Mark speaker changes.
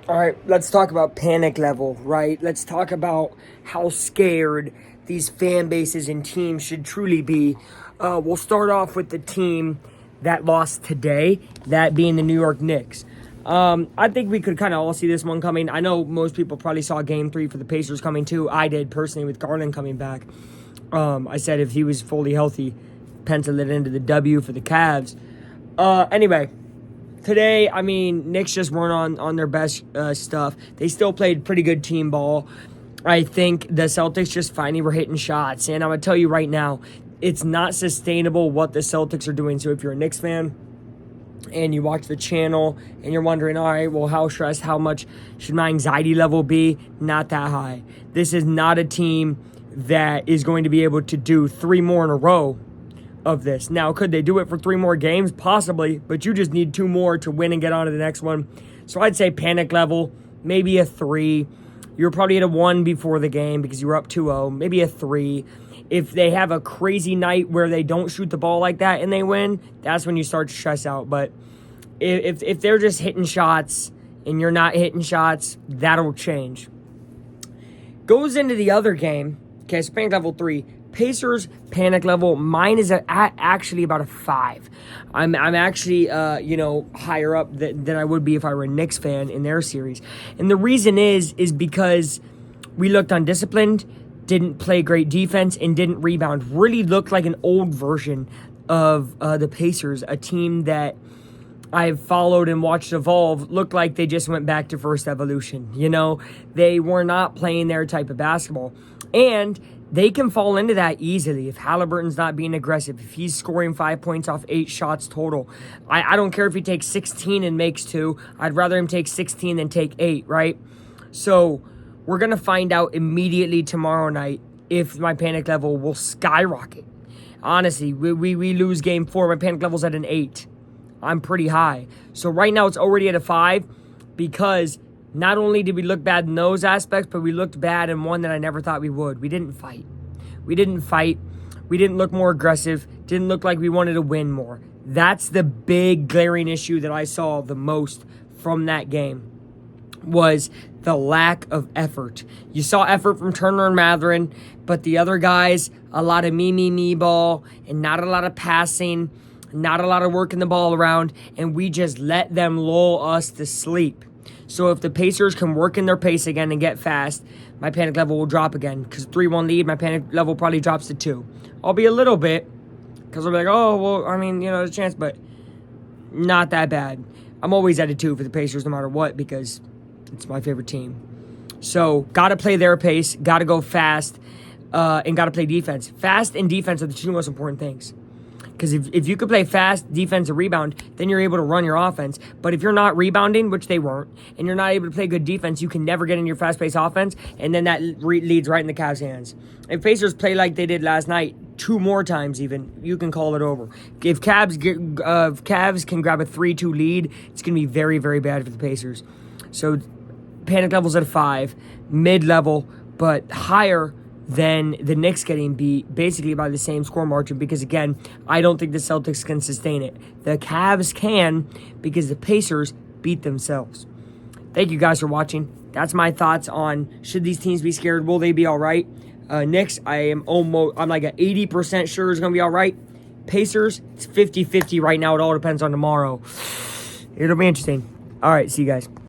Speaker 1: All right, let's talk about panic level, right? Let's talk about how scared these fan bases and teams should truly be. We'll start off with the team that lost today, that being the New York Knicks. I think we could kind of all see this one coming. I know most people probably saw Game 3 for the Pacers coming too. I did personally with Garland coming back. I said if he was fully healthy, pencil it into the W for the Cavs. Anyway. Today, I mean, Knicks just weren't on their best stuff. They still played pretty good team ball. I think the Celtics just finally were hitting shots. And I'm going to tell you right now, it's not sustainable what the Celtics are doing. So if you're a Knicks fan and you watch the channel and you're wondering, all right, well, how stressed, how much should my anxiety level be? Not that high. This is not a team that is going to be able to do 3 more in a row of this. Now, could they do it for 3 more games? Possibly, but you just need 2 more to win and get on to the next one. So I'd say panic level, maybe a 3. You're probably at a 1 before the game because you were up 2-0, maybe a 3. If they have a crazy night where they don't shoot the ball like that and they win, that's when you start to stress out. But if they're just hitting shots and you're not hitting shots, that'll change. Goes into the other game. Okay, so panic level 3. Pacers panic level, mine is actually about a 5. I'm actually higher up than I would be if I were a Knicks fan in their series. And the reason is because we looked undisciplined, didn't play great defense, and didn't rebound. Really looked like an old version of the Pacers, a team that I've followed and watched evolve. Looked like they just went back to first evolution. They were not playing their type of basketball. And they can fall into that easily if Halliburton's not being aggressive, if he's scoring 5 points off 8 shots total. I don't care if he takes 16 and makes 2. I'd rather him take 16 than take 8, right? So we're going to find out immediately tomorrow night if my panic level will skyrocket. Honestly, we lose game 4. My panic level's at an 8. I'm pretty high. So right now it's already at a 5 because not only did we look bad in those aspects, but we looked bad in one that I never thought we would. We didn't fight. We didn't look more aggressive. Didn't look like we wanted to win more. That's the big glaring issue that I saw the most from that game was the lack of effort. You saw effort from Turner and Mathurin, but the other guys, a lot of me ball and not a lot of passing, not a lot of working the ball around, and we just let them lull us to sleep. So if the Pacers can work in their pace again and get fast, my panic level will drop again. Because 3-1 lead, my panic level probably drops to 2. I'll be a little bit, because I'll be like, oh, well, I mean, there's a chance, but not that bad. I'm always at a 2 for the Pacers no matter what, because it's my favorite team. So, got to play their pace, got to go fast, and got to play defense. Fast and defense are the 2 most important things. Because if you could play fast, defense, and rebound, then you're able to run your offense. But if you're not rebounding, which they weren't, and you're not able to play good defense, you can never get in your fast-paced offense, and then that leads right in the Cavs' hands. If Pacers play like they did last night, 2 more times even, you can call it over. If Cavs can grab a 3-2 lead, it's going to be very, very bad for the Pacers. So panic level's at a 5, mid-level, but higher than the Knicks getting beat basically by the same score margin because, again, I don't think the Celtics can sustain it. The Cavs can because the Pacers beat themselves. Thank you guys for watching. That's my thoughts on should these teams be scared? Will they be all right? Knicks, I'm like an 80% sure is going to be all right. Pacers, it's 50-50 right now. It all depends on tomorrow. It'll be interesting. All right, see you guys.